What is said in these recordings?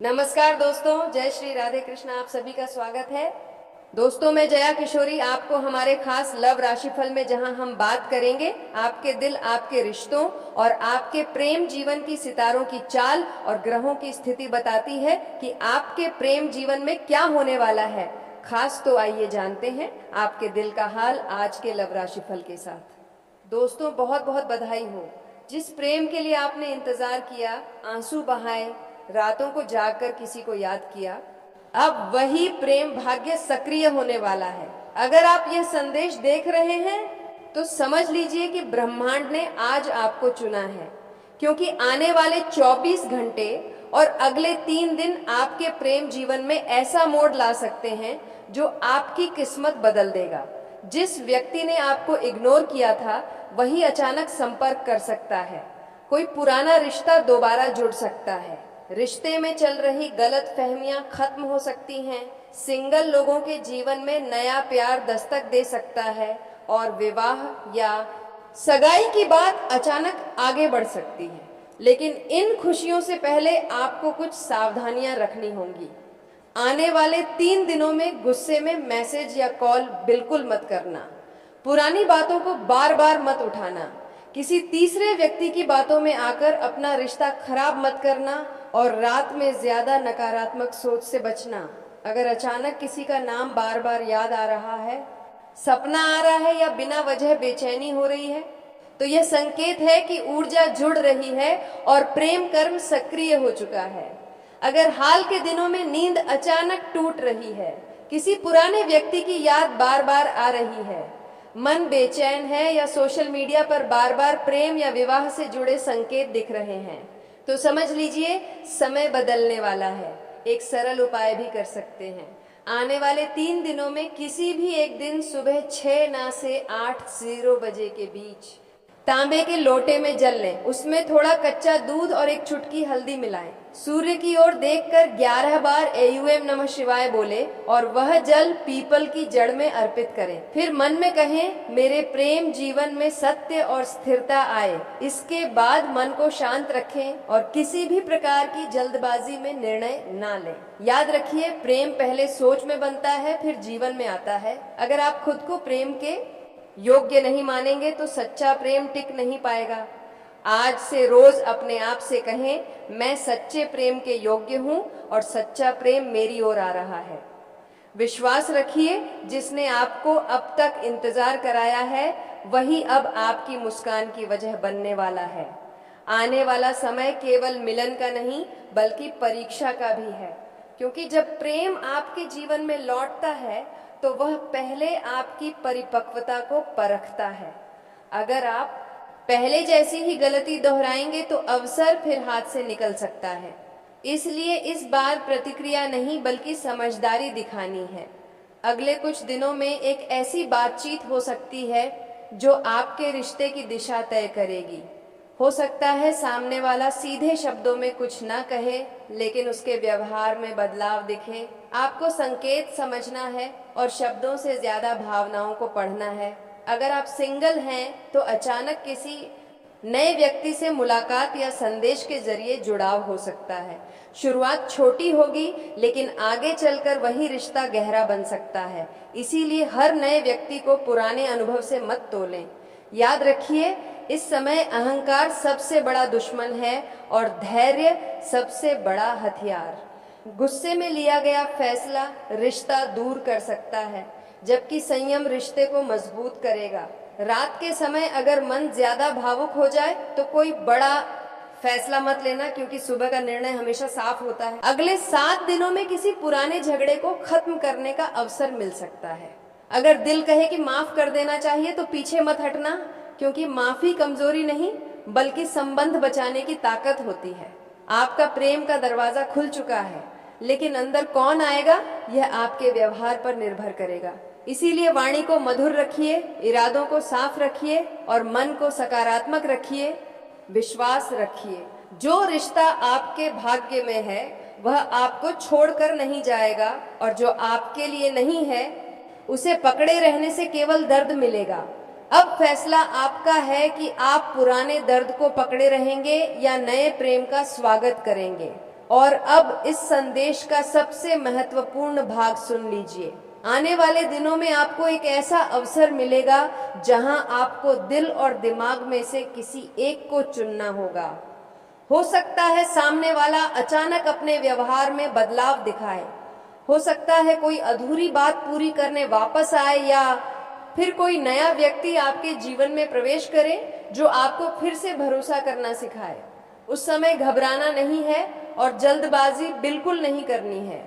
नमस्कार दोस्तों, जय श्री राधे कृष्ण। आप सभी का स्वागत है। दोस्तों, मैं जया किशोरी आपको हमारे खास लव राशिफल में जहां हम बात करेंगे आपके दिल, आपके रिश्तों और आपके प्रेम जीवन की सितारों की चाल और ग्रहों की स्थिति बताती है कि आपके प्रेम जीवन में क्या होने वाला है खास। तो आइए जानते हैं आपके दिल का हाल आज के लव राशिफल के साथ। दोस्तों, बहुत बहुत बधाई हो। जिस प्रेम के लिए आपने इंतजार किया, आंसू बहाए, रातों को जागकर किसी को याद किया, अब वही प्रेम भाग्य सक्रिय होने वाला है। अगर आप यह संदेश देख रहे हैं तो समझ लीजिए कि ब्रह्मांड ने आज आपको चुना है, क्योंकि आने वाले 24 घंटे और अगले 3 दिन आपके प्रेम जीवन में ऐसा मोड़ ला सकते हैं जो आपकी किस्मत बदल देगा। जिस व्यक्ति ने आपको इग्नोर किया था वही अचानक संपर्क कर सकता है। कोई पुराना रिश्ता दोबारा जुड़ सकता है। रिश्ते में चल रही गलत फहमियां खत्म हो सकती हैं। सिंगल लोगों के जीवन में नया प्यार दस्तक दे सकता है और विवाह या सगाई की बात अचानक आगे बढ़ सकती है। लेकिन इन खुशियों से पहले आपको कुछ सावधानियां रखनी होंगी। आने वाले 3 दिनों में गुस्से में मैसेज या कॉल बिल्कुल मत करना। पुरानी बातों को बार बार मत उठाना। किसी तीसरे व्यक्ति की बातों में आकर अपना रिश्ता खराब मत करना और रात में ज्यादा नकारात्मक सोच से बचना। अगर अचानक किसी का नाम बार बार याद आ रहा है, सपना आ रहा है या बिना वजह बेचैनी हो रही है, तो यह संकेत है कि ऊर्जा जुड़ रही है और प्रेम कर्म सक्रिय हो चुका है। अगर हाल के दिनों में नींद अचानक टूट रही है, किसी पुराने व्यक्ति की याद बार बार आ रही है, मन बेचैन है या सोशल मीडिया पर बार बार प्रेम या विवाह से जुड़े संकेत दिख रहे हैं, तो समझ लीजिए समय बदलने वाला है। एक सरल उपाय भी कर सकते हैं। आने वाले 3 दिनों में किसी भी एक दिन सुबह 6 से 8 बजे के बीच तांबे के लोटे में जल लें। उसमें थोड़ा कच्चा दूध और एक चुटकी हल्दी मिलाएं। सूर्य की ओर देखकर 11 बार एयूएम नमः शिवाय बोले और वह जल पीपल की जड़ में अर्पित करें। फिर मन में कहें, मेरे प्रेम जीवन में सत्य और स्थिरता आए। इसके बाद मन को शांत रखें और किसी भी प्रकार की जल्दबाजी में निर्णय ना लें। याद रखिए, प्रेम पहले सोच में बनता है, फिर जीवन में आता है। अगर आप खुद को प्रेम के योग्य नहीं मानेंगे तो सच्चा प्रेम टिक नहीं पाएगा। आज से रोज अपने आप से कहें, मैं सच्चे प्रेम के योग्य हूं और सच्चा प्रेम मेरी ओर आ रहा है। विश्वास रखिए, जिसने आपको अब तक इंतजार कराया है वही अब आपकी मुस्कान की वजह बनने वाला है। आने वाला समय केवल मिलन का नहीं बल्कि परीक्षा का भी है, क्योंकि जब प्रेम आपके जीवन में लौटता है तो वह पहले आपकी परिपक्वता को परखता है। अगर आप पहले जैसी ही गलती दोहराएंगे तो अवसर फिर हाथ से निकल सकता है। इसलिए इस बार प्रतिक्रिया नहीं बल्कि समझदारी दिखानी है। अगले कुछ दिनों में एक ऐसी बातचीत हो सकती है जो आपके रिश्ते की दिशा तय करेगी। हो सकता है सामने वाला सीधे शब्दों में कुछ ना कहे, लेकिन उसके व्यवहार में बदलाव दिखे। आपको संकेत समझना है और शब्दों से ज्यादा भावनाओं को पढ़ना है। अगर आप सिंगल हैं तो अचानक किसी नए व्यक्ति से मुलाकात या संदेश के जरिए जुड़ाव हो सकता है। शुरुआत छोटी होगी लेकिन आगे चलकर वही रिश्ता गहरा बन सकता है। इसीलिए हर नए व्यक्ति को पुराने अनुभव से मत तोलें। याद रखिए, इस समय अहंकार सबसे बड़ा दुश्मन है और धैर्य सबसे बड़ा हथियार। गुस्से में लिया गया फैसला रिश्ता दूर कर सकता है, जबकि संयम रिश्ते को मजबूत करेगा। रात के समय अगर मन ज्यादा भावुक हो जाए तो कोई बड़ा फैसला मत लेना, क्योंकि सुबह का निर्णय हमेशा साफ होता है। अगले 7 दिनों में किसी पुराने झगड़े को खत्म करने का अवसर मिल सकता है। अगर दिल कहे कि माफ कर देना चाहिए तो पीछे मत हटना, क्योंकि माफी कमजोरी नहीं बल्कि संबंध बचाने की ताकत होती है। आपका प्रेम का दरवाजा खुल चुका है, लेकिन अंदर कौन आएगा यह आपके व्यवहार पर निर्भर करेगा। इसीलिए वाणी को मधुर रखिए, इरादों को साफ रखिए और मन को सकारात्मक रखिए। विश्वास रखिए, जो रिश्ता आपके भाग्य में है वह आपको छोड़कर नहीं जाएगा और जो आपके लिए नहीं है उसे पकड़े रहने से केवल दर्द मिलेगा। अब फैसला आपका है कि आप पुराने दर्द को पकड़े रहेंगे या नए प्रेम का स्वागत करेंगे। और अब इस संदेश का सबसे महत्वपूर्ण भाग सुन लीजिए। आने वाले दिनों में आपको एक ऐसा अवसर मिलेगा जहां आपको दिल और दिमाग में से किसी एक को चुनना होगा। हो सकता है सामने वाला अचानक अपने व्यवहार में बदलाव दिखाए, हो सकता है कोई अधूरी बात पूरी करने वापस आए, या फिर कोई नया व्यक्ति आपके जीवन में प्रवेश करे जो आपको फिर से भरोसा करना सिखाए। उस समय घबराना नहीं है और जल्दबाजी बिल्कुल नहीं करनी है।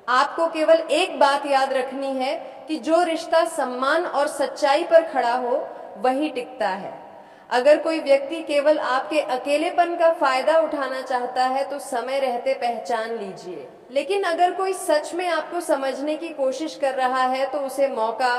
आपको केवल एक बात याद रखनी है कि जो रिश्ता सम्मान और सच्चाई पर खड़ा हो वही टिकता है। अगर कोई व्यक्ति केवल आपके अकेलेपन का फायदा उठाना चाहता है तो समय रहते पहचान लीजिए, लेकिन अगर कोई सच में आपको समझने की कोशिश कर रहा है तो उसे मौका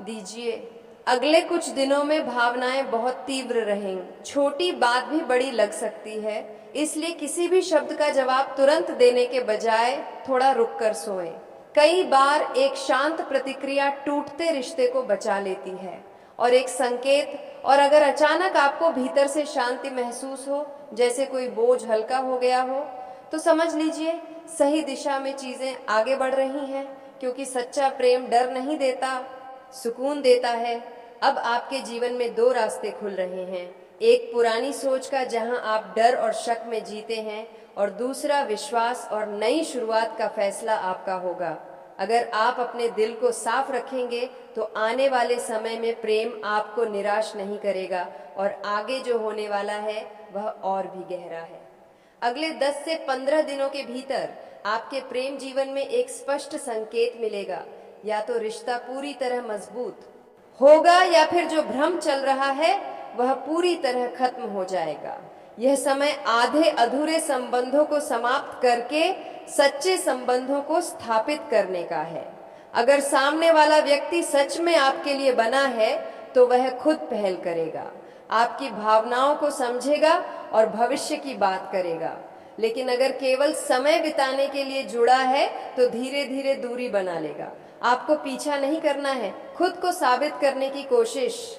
दीजिए। अगले कुछ दिनों में भावनाएं बहुत तीव्र रहेंगी, छोटी बात भी बड़ी लग सकती है, इसलिए किसी भी शब्द का जवाब तुरंत देने के बजाय थोड़ा रुक कर सोएं। कई बार एक शांत प्रतिक्रिया टूटते रिश्ते को बचा लेती है और एक संकेत, और अगर अचानक आपको भीतर से शांति महसूस हो, जैसे कोई बोझ हल्का हो गया हो, तो समझ लीजिए सही दिशा में चीजें आगे बढ़ रही हैं, क्योंकि सच्चा प्रेम डर नहीं देता, सुकून देता है। अब आपके जीवन में दो रास्ते खुल रहे हैं, एक पुरानी सोच का जहां आप डर और शक में जीते हैं, और दूसरा विश्वास और नई शुरुआत का फैसला आपका होगा। अगर आप अपने दिल को साफ रखेंगे तो आने वाले समय में प्रेम आपको निराश नहीं करेगा और आगे जो होने वाला है वह और भी गहरा है। अगले 10 से 15 दिनों के भीतर आपके प्रेम जीवन में एक स्पष्ट संकेत मिलेगा, या तो रिश्ता पूरी तरह मजबूत होगा या फिर जो भ्रम चल रहा है वह पूरी तरह खत्म हो जाएगा। यह समय आधे अधूरे संबंधों को समाप्त करके सच्चे संबंधों को स्थापित करने का है। अगर सामने वाला व्यक्ति सच में आपके लिए बना है तो वह खुद पहल करेगा, आपकी भावनाओं को समझेगा और भविष्य की बात करेगा। लेकिन अगर केवल समय बिताने के लिए जुड़ा है तो धीरे धीरे दूरी बना लेगा। आपको पीछा नहीं करना है, खुद को साबित करने की कोशिश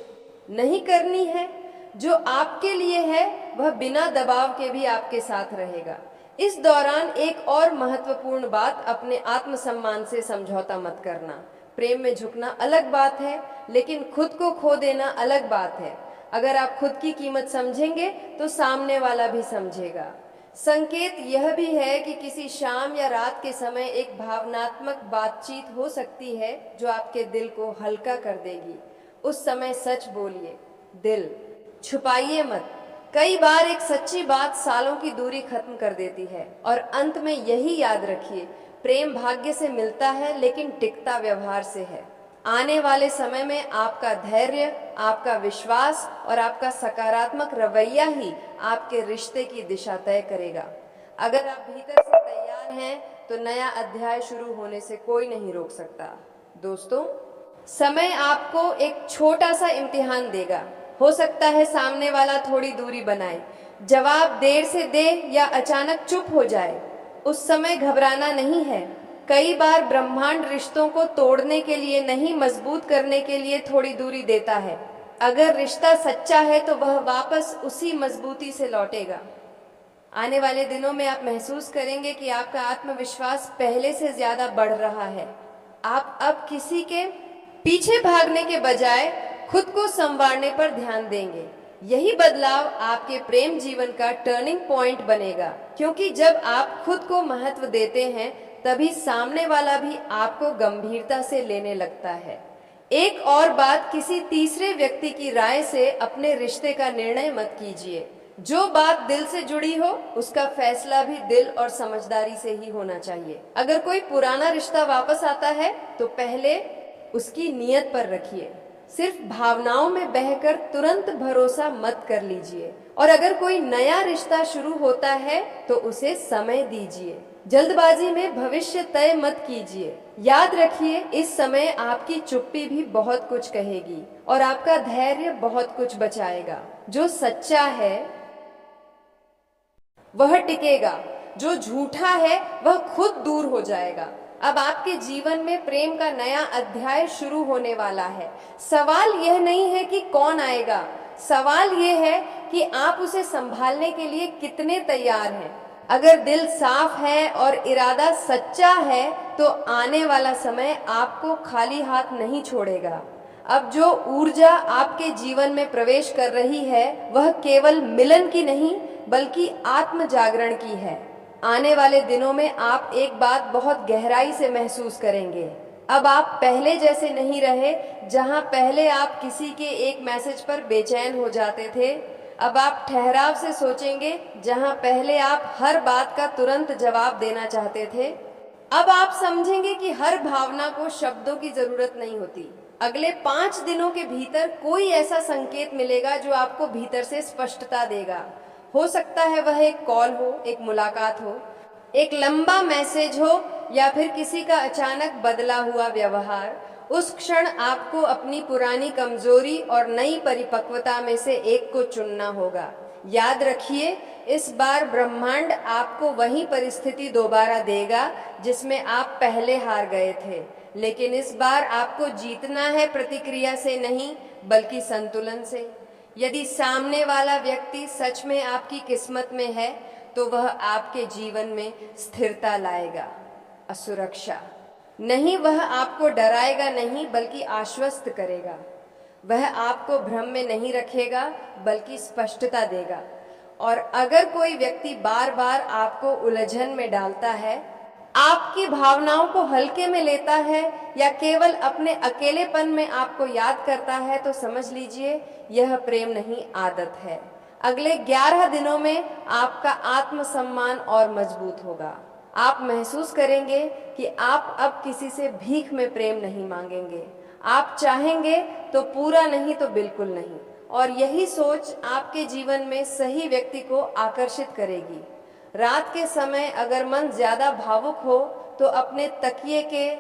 नहीं करनी है। जो आपके लिए है वह बिना दबाव के भी आपके साथ रहेगा। इस दौरान एक और महत्वपूर्ण बात, अपने आत्मसम्मान से समझौता मत करना। प्रेम में झुकना अलग बात है, लेकिन खुद को खो देना अलग बात है। अगर आप खुद की कीमत समझेंगे तो सामने वाला भी समझेगा। संकेत यह भी है कि किसी शाम या रात के समय एक भावनात्मक बातचीत हो सकती है जो आपके दिल को हल्का कर देगी। उस समय सच बोलिए, दिल छुपाइए मत। कई बार एक सच्ची बात सालों की दूरी खत्म कर देती है। और अंत में यही याद रखिए, प्रेम भाग्य से मिलता है लेकिन टिकता व्यवहार से है। आने वाले समय में आपका धैर्य, आपका विश्वास और आपका सकारात्मक रवैया ही आपके रिश्ते की दिशा तय करेगा। अगर आप भीतर से तैयार हैं तो नया अध्याय शुरू होने से कोई नहीं रोक सकता। दोस्तों, समय आपको एक छोटा सा इम्तिहान देगा। हो सकता है सामने वाला थोड़ी दूरी बनाए, जवाब देर से दे या अचानक चुप हो जाए। उस समय घबराना नहीं है। कई बार ब्रह्मांड रिश्तों को तोड़ने के लिए नहीं, मजबूत करने के लिए थोड़ी दूरी देता है। अगर रिश्ता सच्चा है तो वह वापस उसी मजबूती से लौटेगा। आने वाले दिनों में आप महसूस करेंगे कि आपका आत्मविश्वास पहले से ज्यादा बढ़ रहा है। आप अब किसी के पीछे भागने के बजाय खुद को संवारने पर ध्यान देंगे। यही बदलाव आपके प्रेम जीवन का टर्निंग पॉइंट बनेगा, क्योंकि जब आप खुद को महत्व देते हैं तभी सामने वाला भी आपको गंभीरता से लेने लगता है। एक और बात, किसी तीसरे व्यक्ति की राय से अपने रिश्ते का निर्णय मत कीजिए। जो बात दिल से जुड़ी हो उसका फैसला भी दिल और समझदारी से ही होना चाहिए। अगर कोई पुराना रिश्ता वापस आता है तो पहले उसकी नीयत पर रखिए, सिर्फ भावनाओं में बहकर तुरंत भरोसा मत कर लीजिए। और अगर कोई नया रिश्ता शुरू होता है तो उसे समय दीजिए, जल्दबाजी में भविष्य तय मत कीजिए। याद रखिए, इस समय आपकी चुप्पी भी बहुत कुछ कहेगी और आपका धैर्य बहुत कुछ बचाएगा। जो सच्चा है वह टिकेगा, जो झूठा है वह खुद दूर हो जाएगा। अब आपके जीवन में प्रेम का नया अध्याय शुरू होने वाला है। सवाल यह नहीं है कि कौन आएगा, सवाल यह है कि आप उसे संभालने के लिए कितने तैयार हैं। अगर दिल साफ है और इरादा सच्चा है तो आने वाला समय आपको खाली हाथ नहीं छोड़ेगा। अब जो ऊर्जा आपके जीवन में प्रवेश कर रही है वह केवल मिलन की नहीं बल्कि आत्म जागरण की है। आने वाले दिनों में आप एक बात बहुत गहराई से महसूस करेंगे। अब आप पहले जैसे नहीं रहे। जहां पहले आप किसी के एक मैसेज पर बेचैन हो जाते थे, अब आप ठहराव से सोचेंगे। जहां पहले आप हर बात का तुरंत जवाब देना चाहते थे, अब आप समझेंगे कि हर भावना को शब्दों की जरूरत नहीं होती। अगले 5 दिनों के भीतर कोई ऐसा संकेत मिलेगा जो आपको भीतर से स्पष्टता देगा। हो सकता है वह एक कॉल हो, एक मुलाकात हो, एक लंबा मैसेज हो या फिर किसी का अचानक बदला हुआ व्यवहार। उस क्षण आपको अपनी पुरानी कमजोरी और नई परिपक्वता में से एक को चुनना होगा। याद रखिए, इस बार ब्रह्मांड आपको वही परिस्थिति दोबारा देगा जिसमें आप पहले हार गए थे। लेकिन इस बार आपको जीतना है प्रतिक्रिया से नहीं बल्कि संतुलन से। यदि सामने वाला व्यक्ति सच में आपकी किस्मत में है तो वह आपके जीवन में स्थिरता लाएगा, असुरक्षा नहीं। वह आपको डराएगा नहीं बल्कि आश्वस्त करेगा। वह आपको भ्रम में नहीं रखेगा बल्कि स्पष्टता देगा। और अगर कोई व्यक्ति बार बार आपको उलझन में डालता है, आपकी भावनाओं को हल्के में लेता है या केवल अपने अकेलेपन में आपको याद करता है, तो समझ लीजिए यह प्रेम नहीं, आदत है। अगले 11 दिनों में आपका आत्मसम्मान और मजबूत होगा। आप महसूस करेंगे कि आप अब किसी से भीख में प्रेम नहीं मांगेंगे। आप चाहेंगे तो पूरा, नहीं तो बिल्कुल नहीं। और यही सोच आपके जीवन में सही व्यक्ति को आकर्षित करेगी। रात के समय अगर मन ज्यादा भावुक हो तो अपने तकिए के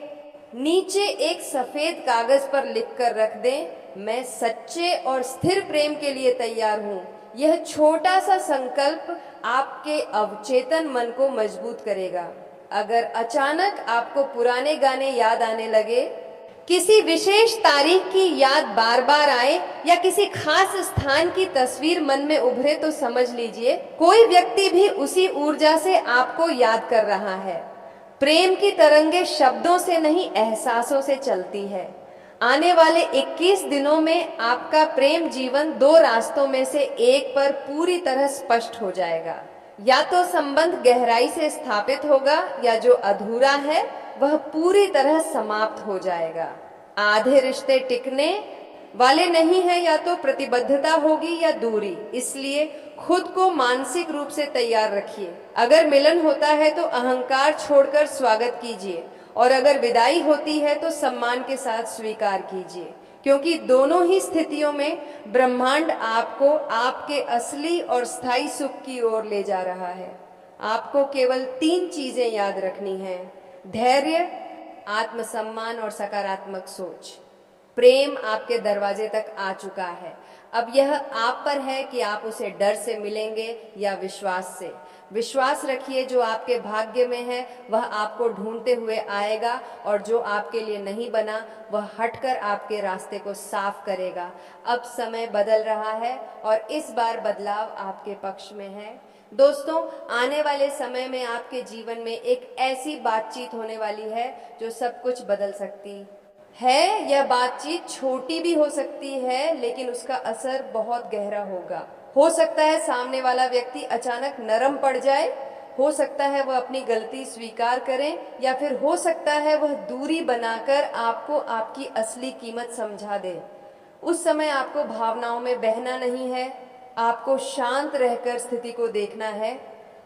नीचे एक सफेद कागज पर लिखकर रख दें, मैं सच्चे और स्थिर प्रेम के लिए तैयार हूँ। यह छोटा सा संकल्प आपके अवचेतन मन को मजबूत करेगा। अगर अचानक आपको पुराने गाने याद आने लगे, किसी विशेष तारीख की याद बार बार आए या किसी खास स्थान की तस्वीर मन में उभरे, तो समझ लीजिए कोई व्यक्ति भी उसी ऊर्जा से आपको याद कर रहा है। प्रेम की तरंगे शब्दों से नहीं, एहसासों से चलती है। आने वाले 21 दिनों में आपका प्रेम जीवन 2 रास्तों में से एक पर पूरी तरह स्पष्ट हो जाएगा। या तो संबंध गहराई से स्थापित होगा या जो अधूरा है वह पूरी तरह समाप्त हो जाएगा। आधे रिश्ते टिकने वाले नहीं है, या तो प्रतिबद्धता होगी या दूरी। इसलिए खुद को मानसिक रूप से तैयार रखिए। अगर मिलन होता है तो अहंकार छोड़कर स्वागत कीजिए, और अगर विदाई होती है तो सम्मान के साथ स्वीकार कीजिए, क्योंकि दोनों ही स्थितियों में ब्रह्मांड आपको आपके असली और स्थायी सुख की ओर ले जा रहा है। आपको केवल 3 चीजें याद रखनी है: धैर्य, आत्मसम्मान और सकारात्मक सोच। प्रेम आपके दरवाजे तक आ चुका है। अब यह आप पर है कि आप उसे डर से मिलेंगे या विश्वास से। विश्वास रखिए, जो आपके भाग्य में है वह आपको ढूंढते हुए आएगा, और जो आपके लिए नहीं बना वह हटकर आपके रास्ते को साफ करेगा। अब समय बदल रहा है और इस बार बदलाव आपके पक्ष में है। दोस्तों, आने वाले समय में आपके जीवन में एक ऐसी बातचीत होने वाली है जो सब कुछ बदल सकती है। यह बातचीत छोटी भी हो सकती है, लेकिन उसका असर बहुत गहरा होगा। हो सकता है सामने वाला व्यक्ति अचानक नरम पड़ जाए, हो सकता है वह अपनी गलती स्वीकार करें, या फिर हो सकता है वह दूरी बनाकर आपको आपकी असली कीमत समझा दे। उस समय आपको भावनाओं में बहना नहीं है, आपको शांत रहकर स्थिति को देखना है।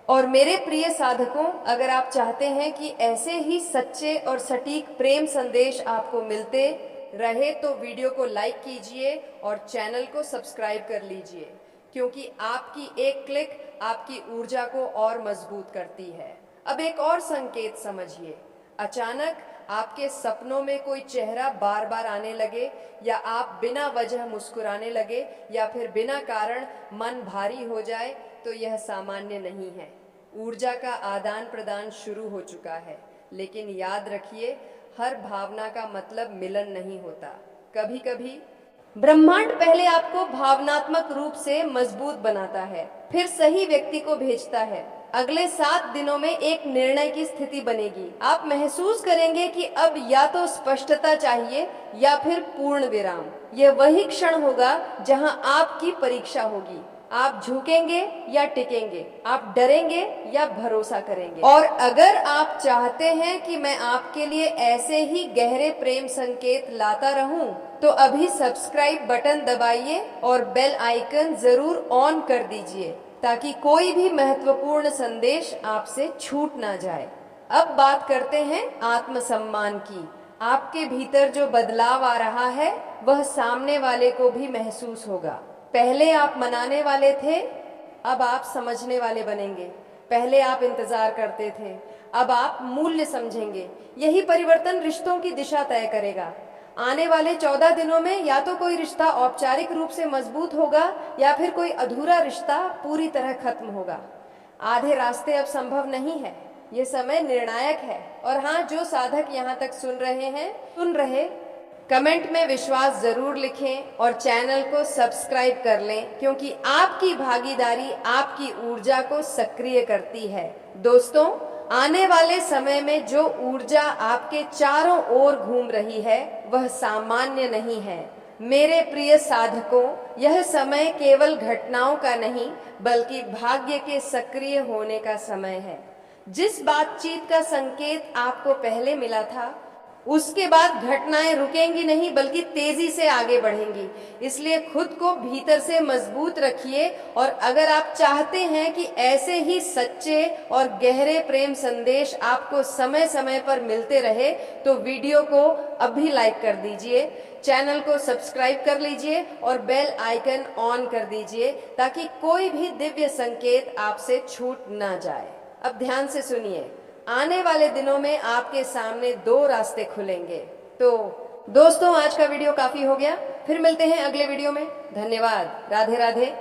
और मेरे प्रिय साधकों, अगर आप चाहते हैं कि ऐसे ही सच्चे और सटीक प्रेम संदेश आपको मिलते रहे तो वीडियो को लाइक कीजिए और चैनल को सब्सक्राइब कर लीजिए, क्योंकि आपकी एक क्लिक आपकी ऊर्जा को और मजबूत करती है। अब एक और संकेत समझिए। अचानक आपके सपनों में कोई चेहरा बार बार आने लगे, या आप बिना वजह मुस्कुराने लगे, या फिर बिना कारण मन भारी हो जाए, तो यह सामान्य नहीं है। ऊर्जा का आदान प्रदान शुरू हो चुका है। लेकिन याद रखिए, हर भावना का मतलब मिलन नहीं होता। कभी कभी ब्रह्मांड पहले आपको भावनात्मक रूप से मजबूत बनाता है, फिर सही व्यक्ति को भेजता है। अगले 7 दिनों में एक निर्णय की स्थिति बनेगी। आप महसूस करेंगे कि अब या तो स्पष्टता चाहिए या फिर पूर्ण विराम। यह वही क्षण होगा जहां आपकी परीक्षा होगी। आप झुकेंगे या टिकेंगे, आप डरेंगे या भरोसा करेंगे। और अगर आप चाहते हैं कि मैं आपके लिए ऐसे ही गहरे प्रेम संकेत लाता रहूं, तो अभी सब्सक्राइब बटन दबाइए और बेल आइकन जरूर ऑन कर दीजिए, ताकि कोई भी महत्वपूर्ण संदेश आपसे छूट ना जाए। अब बात करते हैं आत्मसम्मान की। आपके भीतर जो बदलाव आ रहा है, वह सामने वाले को भी महसूस होगा। पहले आप मनाने वाले थे, अब आप समझने वाले बनेंगे। पहले आप इंतजार करते थे, अब आप मूल्य समझेंगे। यही परिवर्तन रिश्तों की दिशा तय करेगा। आने वाले 14 दिनों में या तो कोई रिश्ता औपचारिक रूप से मजबूत होगा या फिर कोई अधूरा रिश्ता पूरी तरह खत्म होगा। आधे रास्ते अब संभव नहीं है। ये समय निर्णायक है। और हाँ, जो साधक यहाँ तक सुन रहे कमेंट में विश्वास जरूर लिखें और चैनल को सब्सक्राइब कर लें, क्योंकि आपकी भागीदारी आपकी ऊर्जा को सक्रिय करती है। दोस्तों, आने वाले समय में जो ऊर्जा आपके चारों ओर घूम रही है, वह सामान्य नहीं है। मेरे प्रिय साधकों, यह समय केवल घटनाओं का नहीं, बल्कि भाग्य के सक्रिय होने का समय है। जिस बातचीत का संकेत आपको पहले मिला था, उसके बाद घटनाएं रुकेंगी नहीं, बल्कि तेजी से आगे बढ़ेंगी। इसलिए खुद को भीतर से मजबूत रखिए। और अगर आप चाहते हैं कि ऐसे ही सच्चे और गहरे प्रेम संदेश आपको समय समय पर मिलते रहे, तो वीडियो को अभी लाइक कर दीजिए, चैनल को सब्सक्राइब कर लीजिए और बेल आइकन ऑन कर दीजिए, ताकि कोई भी दिव्य संकेत आपसे छूट ना जाए। अब ध्यान से सुनिए। आने वाले दिनों में आपके सामने 2 रास्ते खुलेंगे। तो दोस्तों, आज का वीडियो काफी हो गया। फिर मिलते हैं अगले वीडियो में। धन्यवाद। राधे राधे।